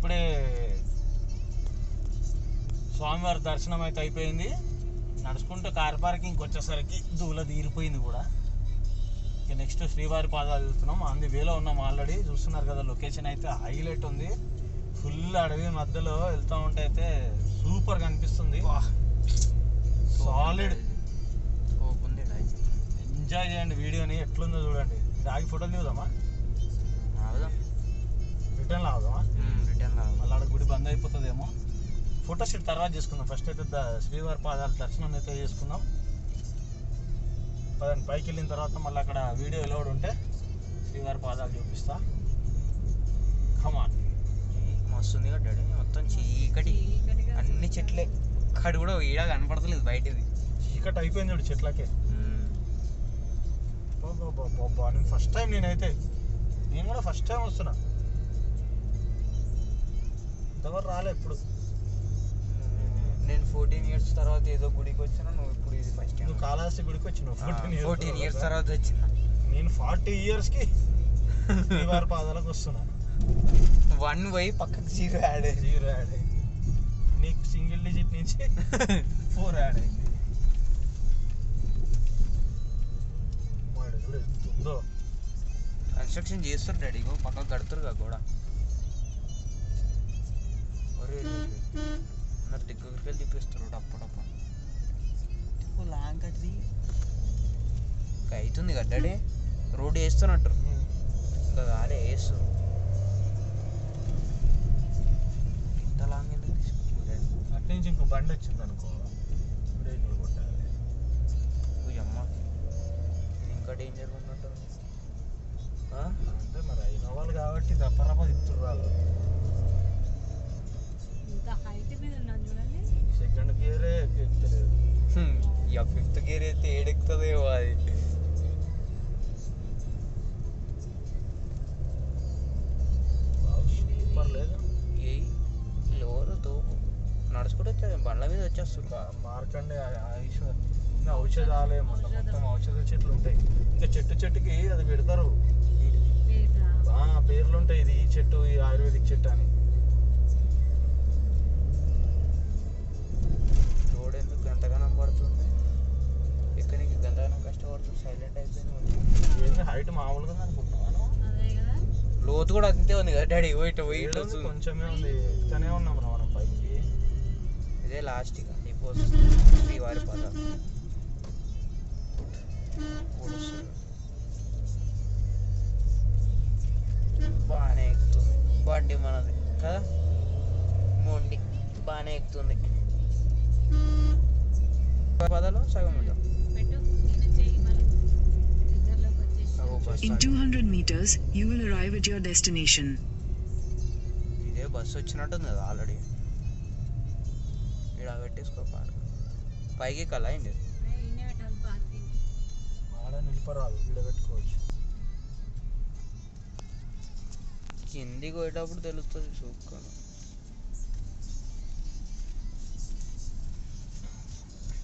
ఇప్పుడే స్వామివారి దర్శనం అయితే అయిపోయింది. నడుచుకుంటూ కార్ పార్కింగ్కి వచ్చేసరికి దూల తీరిపోయింది కూడా. ఇక నెక్స్ట్ శ్రీవారి పాదాలు చూస్తున్నాం. అంది వేలో ఉన్నాం ఆల్రెడీ. చూస్తున్నారు కదా, లొకేషన్ అయితే హైలైట్ ఉంది. ఫుల్ అడవి మధ్యలో వెళ్తూ ఉంటే అయితే సూపర్గా అనిపిస్తుంది. సాలిడ్ ఎంజాయ్ చేయండి వీడియోని. ఎట్లుందో చూడండి. ఆగి ఫోటోలు దిగుదామా? రిటర్న్ లాగుదామా? మళ్ళీ ఆడ గుడి బంద్ అయిపోతుందేమో. ఫోటో షూట్ తర్వాత చేసుకుందాం. ఫస్ట్ అయితే శ్రీవారి పాదాల దర్శనం అయితే చేసుకుందాం. పదండి, పైకి వెళ్ళిన తర్వాత మళ్ళీ అక్కడ వీడియో ఎలౌడ్ ఉంటే శ్రీవారి పాదాలు చూపిస్తా. కమాన్. మస్తుంది కట్టాడు. మొత్తం చీకటి, అన్ని చెట్లే. అక్కడ కూడా ఈడ కనపడతలేదు బయటది. చీకటి అయిపోయింది చూడు చెట్లకే. నేను ఫస్ట్ టైం నేను కూడా ఫస్ట్ టైం వస్తున్నా. ఇంతవరకు రాలే ఎప్పుడు. నేను 14 years తర్వాత ఏదో గుడికి వచ్చినా. నువ్వు ఇప్పుడు ఇది ఫస్ట్ టైం. నువ్వు కాళహస్తి గుడికి వచ్చినావు 14 years తర్వాత వచ్చిన. నేను 40 yearsకి శ్రీవారి పాదాలకు వస్తున్నా. 1 పోయి పక్కకు 0 యాడ్ అయింది. నీకు సింగిల్ డిజిట్ నుంచి 4 యాడ్ అయింది. ఉందో కన్స్ట్రక్షన్ చేస్తారు డాడీ. పక్కకు కడుతురు కదా కూడా. అందరు దగ్గరికి వెళ్ళి తిప్పిస్తారు అప్పుడప్పుడు. లాంగ్ కట్టి అవుతుంది కదా డాడీ. రోడ్ వేస్తున్నట్టు ఇంకా కాలే వేస్తారు. ఇంత లాంగ్ ఎందుకు తీసుకుంటారు? అటు నుంచి ఇంకో బండి వచ్చింది అనుకో, బ్రేకులు కొట్టాలి. అమ్మ ఇది ఇంకా డేంజర్గా ఉన్నట్టు. అంటే మరి అయిన వాళ్ళు కాబట్టి దప్పరప్ప తిప్పుతుర్రు వాళ్ళు. సెకండ్ గేరే ఎక్కుతలేదు. ఇక 5th gear అయితే ఏడెక్కుతుందేమో అది. పర్లేదు. లోరు తోపు నడుచుకుంటూ వచ్చాడు. బండ్ల మీద వచ్చేస్తుంది. మార్కండి ఇంకా ఔషధాలే మొత్తం ఔషధ చెట్లు ఉంటాయి. ఇంకా చెట్టుకి అది పెడతారు, పేర్లు ఉంటాయి. ఇది ఈ చెట్టు, ఈ ఆయుర్వేదిక్ చెట్టు అని. రోడ్ ఎందుకు గంటగానం పడుతుంది? ఎక్కడికి గంటగానం కష్టపడుతుంది. సైలెంట్ అయిపోయింది. హైట్ మామూలుగా అనుకుంటున్నాను. లోతు కూడా అంతే ఉంది కదా డాడీ. వెయిట్ కొంచెమే ఉంది. ఎక్కుతూనే ఉన్నాం మనం పైకి. ఇదే లాస్ట్ ఇక అయిపోతుంది శ్రీవారి పాదాలు. బాగానే ఎక్కుతుంది బండి మనది కదా. మొండి బాగానే ఎక్కుతుంది. పదాలు సగం ఉంటాం. In 200 meters, you will arrive at your destination. ఇదే బస్సు వచ్చినట్టుంది కదా ఆల్రెడీ. ఇక్కడ పెట్టేసుకో పార్క్. పైకి కలా అయింది. ఆడ నిలిపరాదు, ఇక్కడ పెట్టుకోవచ్చు. కిందికి పోయేటప్పుడు తెలుస్తుంది చూసుకోను.